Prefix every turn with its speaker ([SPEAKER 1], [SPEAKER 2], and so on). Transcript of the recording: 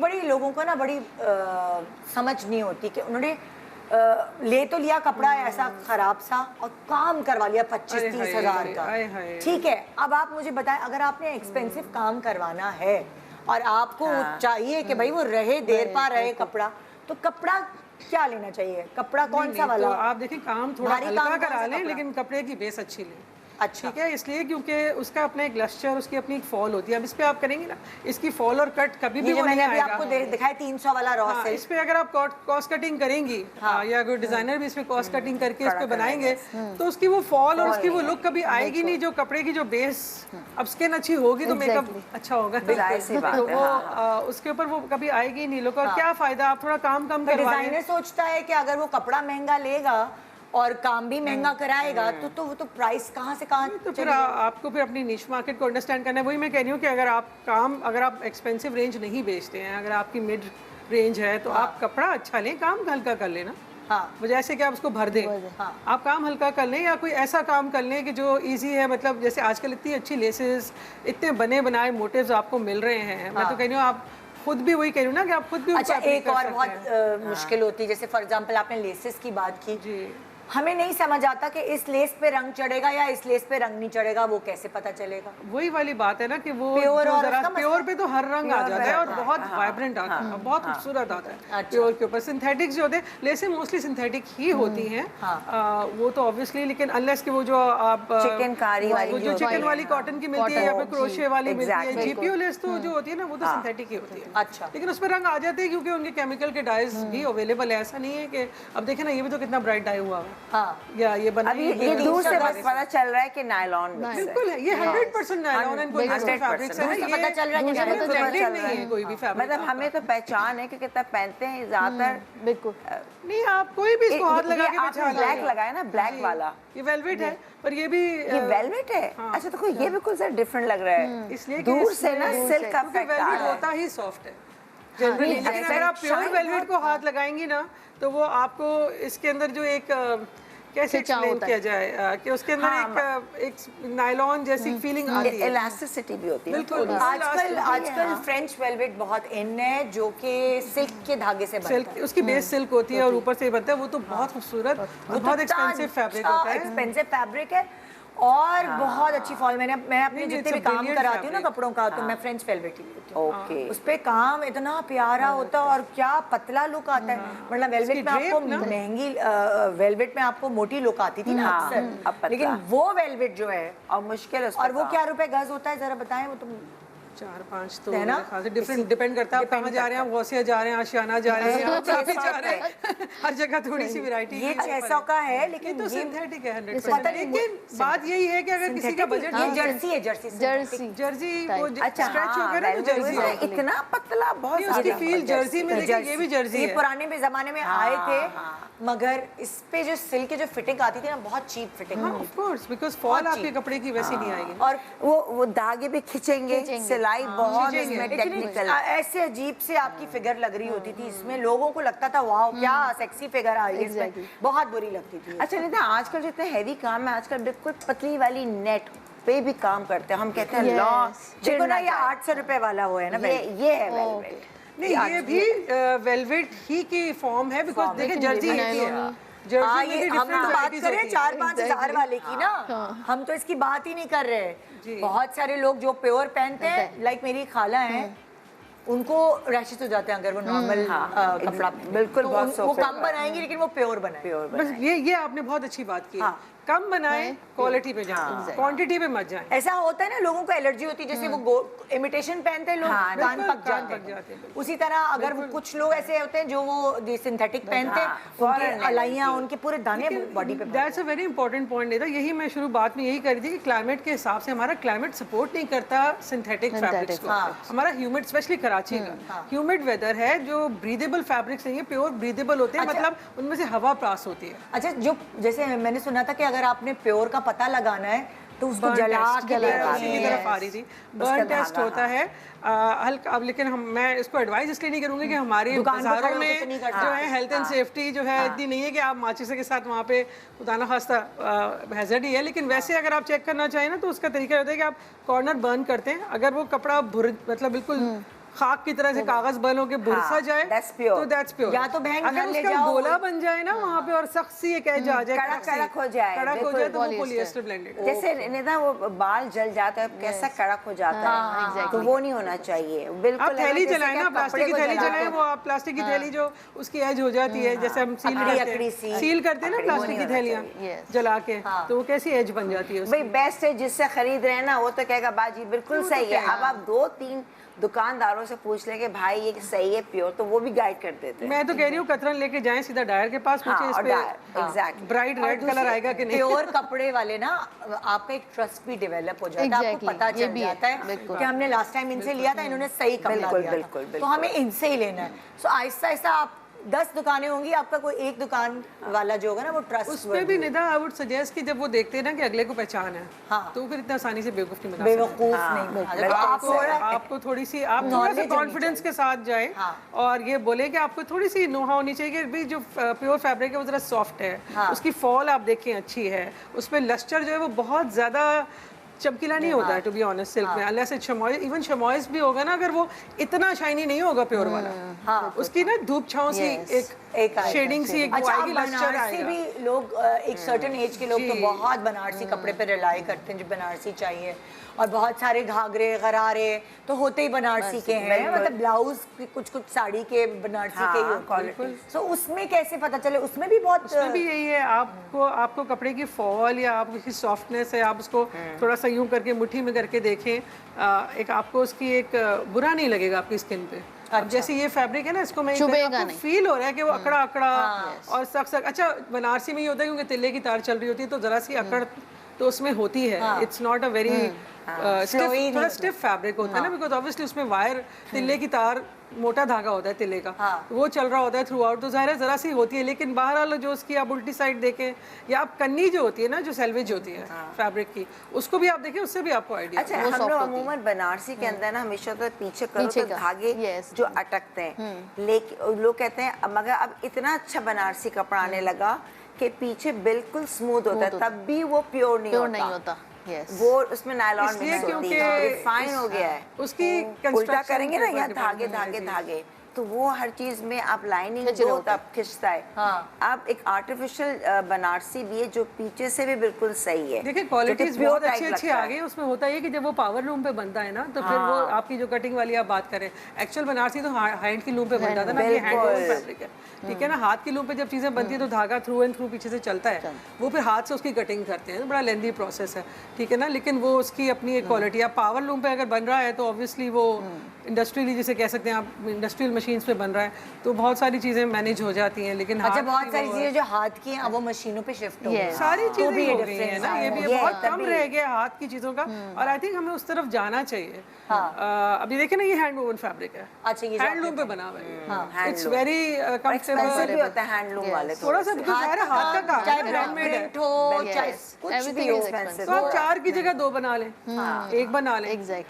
[SPEAKER 1] बड़ी लोगों को ना बड़ी समझ नहीं होती कि उन्होंने ले तो लिया कपड़ा ऐसा खराब सा और काम करवा लिया 25-30 हज़ार का। ठीक है, अब आप मुझे बताएं, अगर आपने एक्सपेंसिव काम करवाना है और आपको चाहिए कि भाई वो रहे देर पा रहे कपड़ा, तो कपड़ा क्या लेना चाहिए? कपड़ा कौन सा वाला?
[SPEAKER 2] तो आप देखिए काम थोड़ा हल्का करा लें, लेकिन कपड़े की बेस अच्छी लें।
[SPEAKER 1] अच्छा,
[SPEAKER 2] ठीक है, इसलिए क्योंकि उसका अपना एक लश्चर, उसकी अपनी एक फॉल होती है। अब इस पे आप करेंगे ना, इसकी फॉल और कट कभी भी वो नहीं
[SPEAKER 1] मैंने अभी
[SPEAKER 2] आएगा।
[SPEAKER 1] आपको दिखाया 300 वाला रॉ सिल्क।
[SPEAKER 2] इस पे अगर आप कॉस्ट कटिंग करेंगी या कोई डिजाइनर भी इस पे कॉस्ट कटिंग करके इस पे बनाएंगे तो उसकी वो फॉल और उसकी वो लुक कभी आएगी नहीं, जो कपड़े की जो बेस। अब स्किन अच्छी होगी तो मेकअप अच्छा होगा, तो वो उसके ऊपर वो कभी आएगी नहीं लुक। और क्या फायदा, आप थोड़ा काम कम करवाएं।
[SPEAKER 1] डिजाइनर सोचता है कि अगर वो कपड़ा महंगा लेगा और काम भी महंगा कराएगा तो वो तो प्राइस कहाँ से कहाँ।
[SPEAKER 2] तो फिर आपको फिर अपनी निश मार्केट को अंडरस्टैंड करना है। वही मैं कह रही हूँ कि अगर आप एक्सपेंसिव रेंज नहीं बेचते हैं, अगर आपकी मिड रेंज है तो आप कपड़ा अच्छा लें, काम हल्का कर लेना। मुझे ऐसे कि आप उसको भर दें, आप काम हल्का कर लें या कोई ऐसा काम कर लें कि जो इजी है। मतलब जैसे आजकल इतनी अच्छी लेसेस, इतने बने बनाए मोटिव्स आपको मिल रहे हैं। मैं तो कह रही हूँ आप खुद भी वही कह रही हूँ ना कि आप खुद भी।
[SPEAKER 1] अच्छा, एक और बहुत मुश्किल होती है, जैसे फॉर एग्जांपल आपने लेसेस की बात की जी, हमें नहीं समझ आता कि इस लेस पे रंग चढ़ेगा या इस लेस पे रंग नहीं चढ़ेगा, वो कैसे पता चलेगा?
[SPEAKER 2] वही वाली बात है ना कि वो
[SPEAKER 1] प्योर
[SPEAKER 2] पे तो हर रंग आ जाता है और बहुत वाइब्रेंट आता है, बहुत खूबसूरत आता है प्योर के ऊपर। सिंथेटिक्स जो होते हैं, लेसें मोस्टली सिंथेटिक ही होती हैं वो तो ऑब्वियसली, लेकिन अनलेस कि वो जो आप
[SPEAKER 3] चिकनकारी वाली,
[SPEAKER 2] जो चिकन वाली कॉटन की मिलती है या फिर क्रोशे वाली मिलती है, जीपीओ लेस तो जो होती है ना वो तो सिंथेटिक ही होती है।
[SPEAKER 1] अच्छा,
[SPEAKER 2] लेकिन उस पर रंग आ जाते हैं क्योंकि उनके केमिकल के डाइज भी अवेलेबल है। ऐसा नहीं है कि अब देखें ना, ये भी तो कितना ब्राइट डाई हुआ है या ये बना,
[SPEAKER 3] अभी ये दूर से बस पता चल रहा है कि नायलॉन
[SPEAKER 2] बिल्कुल है, ये 100% नायलॉन एंड पॉलिएस्टर फैब्रिक्स है।
[SPEAKER 1] ये पता चल रहा है कि
[SPEAKER 2] ब्रांडेड नहीं है कोई भी फैब्रिक।
[SPEAKER 3] मतलब हमें तो पहचान है कि कितना पहनते हैं ज्यादातर।
[SPEAKER 1] बिल्कुल
[SPEAKER 2] नहीं, आप कोई भी इसको हाथ लगा के पहचान,
[SPEAKER 3] ब्लैक लगाया ना, ब्लैक वाला
[SPEAKER 2] ये वेलवेट है, पर ये भी
[SPEAKER 3] वेलवेट है। अच्छा, तो ये बिल्कुल सर डिफरेंट लग रहा है,
[SPEAKER 2] इसलिए
[SPEAKER 3] दूर से ना सिल्क का
[SPEAKER 2] वेलवेट होता ही सॉफ्ट है जनरली। लेकिन अगर आप प्योर वेलवेट को हाथ लगाएंगी ना तो वो आपको इसके अंदर जो एक कैसे एक्सप्लेन किया जाए कि उसके अंदर एक नायलॉन जैसी फीलिंग आती है,
[SPEAKER 3] इलास्टिसिटी भी होती है।
[SPEAKER 2] बिल्कुल,
[SPEAKER 1] आजकल फ्रेंच वेलवेट बहुत इन है, जो कि सिल्क के धागे से बनता है।
[SPEAKER 2] उसकी बेस सिल्क होती है और ऊपर से बनता है, वो तो बहुत खूबसूरत, बहुत एक्सपेंसिव फैब्रिक होता है।
[SPEAKER 1] एक्सपेंसिव फैब्रिक है और बहुत अच्छी फॉल। मैं अपने जितने भी काम कराती हूँ ना कपड़ों का, तो मैं फ्रेंच वेलवेट ही लेती हूँ। उस पे काम इतना प्यारा होता है और क्या पतला लुक आता है। मतलब वेलवेट में आपको महंगी वेलवेट में आपको मोटी लुक आती थी ना अक्सर, लेकिन वो वेलवेट जो है
[SPEAKER 3] और मुश्किल,
[SPEAKER 1] और वो क्या रुपए गज होता है जरा बताएं? वो तो
[SPEAKER 2] 4-5 तो है ना, डिफरेंट डिपेंड करता है आप कहाँ जा रहे हैं। गौसिया जा रहे हैं, आशियाना जा रहे हैं, जा रहे हैं, हर जगह थोड़ी सी वैरायटी।
[SPEAKER 1] ये 600 का है, लेकिन
[SPEAKER 2] तो सिंथेटिक है 100%। लेकिन बात यही है कि अगर किसी का बजट,
[SPEAKER 1] ये जर्सी है, जर्सी
[SPEAKER 2] वो स्ट्रेच हो गया ना, तो जर्सी है।
[SPEAKER 3] इतना पतला, बहुत
[SPEAKER 2] उसकी फील जर्सी में, देखिए ये भी जर्सी है।
[SPEAKER 1] पुराने में जमाने में आए थे, मगर इस पे जो सिल्क की जो फिटिंग आती थी ना, बहुत cheap fitting.
[SPEAKER 2] Of course, because fall आपके कपड़े की वैसी नहीं आएगी
[SPEAKER 1] और
[SPEAKER 3] वो धागे भी खिंचेंगे, सिलाई बहुत इसमें टेक्निकल,
[SPEAKER 1] ऐसे अजीब से आपकी फिगर लग रही होती थी इसमें, लोगों को लगता था वाह क्या सेक्सी फिगर आ रही है इसमें, बहुत बुरी लगती थी।
[SPEAKER 3] अच्छा, नहीं था आजकल जितने हैवी काम है, आजकल बिल्कुल पतली वाली नेट पे भी काम करते हैं। हम कहते हैं लॉ,
[SPEAKER 1] देखो ना, ये 800 रुपए वाला वो है ना,
[SPEAKER 3] ये है वेलवेट।
[SPEAKER 2] नहीं, ये भी वेलवेट ही की फॉर्म है, बिकॉज़ देखिए जर्सी है।
[SPEAKER 1] हम तो बात कर रहे हैं 4-5 हज़ार वाले की ना, हम तो इसकी बात ही नहीं कर रहे। बहुत सारे लोग जो प्योर पहनते हैं, लाइक मेरी खाला है, उनको रैशेस हो जाते हैं अगर वो नॉर्मल कपड़ा,
[SPEAKER 3] बिल्कुल
[SPEAKER 1] वो कम बनाएंगे लेकिन वो प्योर बनाए।
[SPEAKER 2] बस ये आपने बहुत अच्छी बात की। कम बनाए, क्वालिटी पे जाए, क्वांटिटी पे मत जाए।
[SPEAKER 1] ऐसा होता है ना, लोगों को एलर्जी होती है, जैसे वो इमिटेशन पहनते हैं लोग, कान पक जाते हैं। उसी तरह अगर वो कुछ लोग ऐसे होते हैं जो वो सिंथेटिक पहनते हैं, उनकी अलाइयां, उनके पूरे दाने बॉडी पे।
[SPEAKER 2] That's a very important point नेता। यही मैं शुरू बात में यही कर रही थी कि क्लाइमेट के हिसाब से हमारा क्लाइमेट सपोर्ट नहीं करता सिंथेटिक फैब्रिक्स को। हमारा ह्यूमिड, स्पेशली कराची का ह्यूमिड वेदर है, जो ब्रीदेबल फैब्रिक्स नहीं है, प्योर ब्रीदेबल होते हैं, मतलब उनमें से हवा पास होती है।
[SPEAKER 1] अच्छा, जो जैसे मैंने सुना था कि अगर आपने प्योर का पता लगाना है तो उसको जला के
[SPEAKER 2] तरफ आ रही थी, बर्न टेस्ट होता है हल्का। अब लेकिन मैं इसको एडवाइस इसलिए नहीं करूंगी कि हमारे बाजारों में जो है हेल्थ एंड सेफ्टी जो है इतनी नहीं है कि आप माचिस के साथ वहाँ पे खुदा खास्ता हैजर्ड ही है। लेकिन वैसे अगर आप चेक करना चाहें ना, तो उसका तरीका होता है कि आप कॉर्नर बर्न करते हैं। अगर वो कपड़ा मतलब बिल्कुल खाक की तरह से कागज बन होके बुरसा जाए
[SPEAKER 3] that's pure.
[SPEAKER 2] तो दैट्स प्योर।
[SPEAKER 1] या तो बहन
[SPEAKER 2] अगर
[SPEAKER 1] घर ले
[SPEAKER 2] उसका
[SPEAKER 1] जाओ,
[SPEAKER 2] गोला बन जाए ना वहाँ पे और सख्त सी एक एज आ जाए,
[SPEAKER 3] कड़क हो जाए,
[SPEAKER 2] कड़क हो
[SPEAKER 3] बिल्कुल,
[SPEAKER 2] जाए तो वो पॉलिएस्टर ब्लेंडेड है।
[SPEAKER 3] जैसे निदा वो बाल जल जाता है कैसा कड़क हो जाता है, तो वो नहीं होना चाहिए बिल्कुल।
[SPEAKER 2] आप थैली
[SPEAKER 3] जैसे
[SPEAKER 2] चलाए
[SPEAKER 3] कि
[SPEAKER 2] ना,
[SPEAKER 3] आप
[SPEAKER 2] प्लास्टिक की
[SPEAKER 3] कपड़े को
[SPEAKER 2] थैली
[SPEAKER 3] जलाते
[SPEAKER 2] चलाए,
[SPEAKER 3] हो।
[SPEAKER 2] वो आप प्लास्टिक की थैली जो उसकी एज हो जाती है, जैसे हम सील
[SPEAKER 1] अकड़ी
[SPEAKER 2] करते
[SPEAKER 1] सी।
[SPEAKER 2] हैं, सील करते हैं ना
[SPEAKER 3] अकड़ी वो
[SPEAKER 2] प्लास्टिक की
[SPEAKER 3] नहीं होना
[SPEAKER 2] थैलियाँ
[SPEAKER 3] चाहिए।
[SPEAKER 2] जला के, तो वो कैसी एज बन जाती है उसकी।
[SPEAKER 3] भाई बेस्ट है, जिससे खरीद रहे हैं ना वो तो कहेगा बाजी बिल्कुल सही है। अब आप 2-3 दुकानदारों से पूछ ले कि भाई ये सही है प्योर, तो वो भी गाइड कर देते हैं।
[SPEAKER 2] मैं तो कह रही हूँ कतरन लेके जाएं सीधा डायर के पास, पूछे इस पे
[SPEAKER 3] एग्जैक्टली
[SPEAKER 2] ब्राइट रेड कलर आएगा कि नहीं।
[SPEAKER 1] प्योर कपड़े वाले ना आपका एक ट्रस्ट भी डेवलप हो जाता है, आपको पता चल जाता है कि हमने लास्ट टाइम इनसे लिया था, इन्होंने सही कपड़ा
[SPEAKER 3] बिल्कुल,
[SPEAKER 1] दिया था,
[SPEAKER 3] बिल्कुल,
[SPEAKER 1] तो हमें इनसे ही लेना है। सो आहिस्ता आहिस्ता आप 10 दुकानें होंगी, आपका कोई एक दुकान वाला जो होगा ना वो ट्रस्ट
[SPEAKER 2] उसमें भी निदा आई वुड सजेस्ट कि जब वो देखते हैं ना कि अगले को पहचान है,
[SPEAKER 1] हाँ।
[SPEAKER 2] तो फिर इतना आसानी से बेवकूफ नहीं बना सकते।
[SPEAKER 1] बेवकूफ नहीं बना। तो आप थोड़ा
[SPEAKER 2] आपको थोड़ी सी आप थोड़ा सा कॉन्फिडेंस के साथ जाए और ये बोले कि आपको थोड़ी सी नोहा होनी चाहिए कि भाई जो प्योर फैब्रिक है वो जरा सॉफ्ट है, उसकी फॉल आप देखें अच्छी है, उसमें लस्टर जो है वो बहुत ज्यादा चमकीला नहीं होता है टू बी ऑनेस्ट सिल्क में, अनलेस इट शमॉइज, इवन शमॉइज भी होगा ना अगर वो इतना शाइनी नहीं होगा प्योर वाला, उसकी ना धूप छांव सी एक शेडिंग सी एक
[SPEAKER 1] अच्छा,
[SPEAKER 2] आएगी, लस्टर
[SPEAKER 1] बनारसी
[SPEAKER 2] आएगा।
[SPEAKER 1] भी लोग एक सर्टेन एज के लोग तो बहुत बनारसी कपड़े पे रिलाई करते हैं, जो बनारसी चाहिए, और बहुत सारे घाघरे गरारे तो होते ही बनारसी के हैं, मतलब ब्लाउज कुछ कुछ साड़ी के बनारसी के ही क्वालिटी। सो उसमें कैसे पता चले? उसमें भी बहुत
[SPEAKER 2] उसमें भी यही है, आपको कपड़े की फॉल या आप उसकी सॉफ्टनेस है, आप उसको थोड़ा सा यूं करके मुट्ठी में करके देखें, एक आपको उसकी एक बुरा नहीं लगेगा आपकी स्किन पे। अब जैसे ये फैब्रिक है ना, इसको मैं आपको फील हो रहा है कि वो अकड़ा अकड़ा और सख्त। अच्छा बनारसी में ये होता है क्योंकि तिल्ले की तार चल रही होती है तो जरा सी अकड़ तो उसमें होती है, इट्स नॉट अ वेरी थोड़ा स्टिफ फैब्रिक होता है ना, बिकॉज ऑब्वियसली उसमें वायर तिल्ले की तार मोटा धागा होता है तिल्ले का, वो चल रहा होता है थ्रू आउट, तो जाहिर है जरा सी होती है, लेकिन बहरहाल जो उसकी आप उल्टी साइड देखें या आप कन्नी जो होती है ना, जो सेल्वेज होती है फैब्रिक की, उसको भी आप देखें, उससे भी आपको आइडिया।
[SPEAKER 3] अच्छा, हम लोग अमूमन बनारसी के अंदर ना हमेशा तो पीछे करो तो धागे जो अटकते हैं, लेकिन लोग कहते हैं मगर अब इतना अच्छा बनारसी कपड़ा आने लगा कि पीछे बिल्कुल स्मूथ होता है, तब भी वो प्योर नहीं होता। वो उसमें नायलॉन मिक्स होती है, रिफाइन हो गया है,
[SPEAKER 2] उसकी
[SPEAKER 3] उल्टा करेंगे ना यहाँ धागे धागे धागे, तो वो हर चीज में आप लाइनिंग जो तब खिंचता है। अब एक आर्टिफिशियल बनारसी भी है जो पीछे से भी बिल्कुल सही है।
[SPEAKER 2] देखिए क्वालिटीज बहुत अच्छी आ गई, उसमें होता है कि जब वो पावर लूम पे बनता है ना, तो फिर वो आपकी जो कटिंग वाली आप बात करें, एक्चुअल बनारसी तो हैंड की लूम पे बनता था ना, ये हैंड वूवन फैब्रिक है, ठीक है ना। हाथ की लूम पे जब चीजें बनती है तो धागा थ्रू एंड थ्रू पीछे से चलता है, वो फिर हाथ से उसकी कटिंग करते हैं, बड़ा लेंदी प्रोसेस है, ठीक है ना, लेकिन वो उसकी अपनी एक क्वालिटी। अब पावर लूम पे अगर बन रहा है तो ऑब्वियसली वो इंडस्ट्रियली जिसे कह सकते हैं आप, इंडस्ट्रियल मशीन्स पे बन रहा है तो बहुत सारी चीजें मैनेज हो जाती हैं, लेकिन
[SPEAKER 1] अच्छा बहुत सारी चीजें जो हाथ की हैं अब वो मशीनों पे शिफ्ट हो गई,
[SPEAKER 2] सारी चीजें
[SPEAKER 1] भी
[SPEAKER 2] हो गई हैं ना, ये भी बहुत कम रह गया हाथ की चीजों का, और आई थिंक हमें उस तरफ जाना चाहिए। अभी देखिए ना, ये हैंड वूवन फैब्रिक है,
[SPEAKER 1] अच्छा ये
[SPEAKER 2] हैंडलूम पे बना हुआ है, इट्स वेरी कंफर्टेबल
[SPEAKER 3] भी होता है हैंडलूम वाले,
[SPEAKER 2] थोड़ा सा हाथ का काम है, हैंडमेड
[SPEAKER 1] हो चाहे कुछ भी हो,
[SPEAKER 2] तो आप 4 की जगह 2 बना लें, 1 बना लें,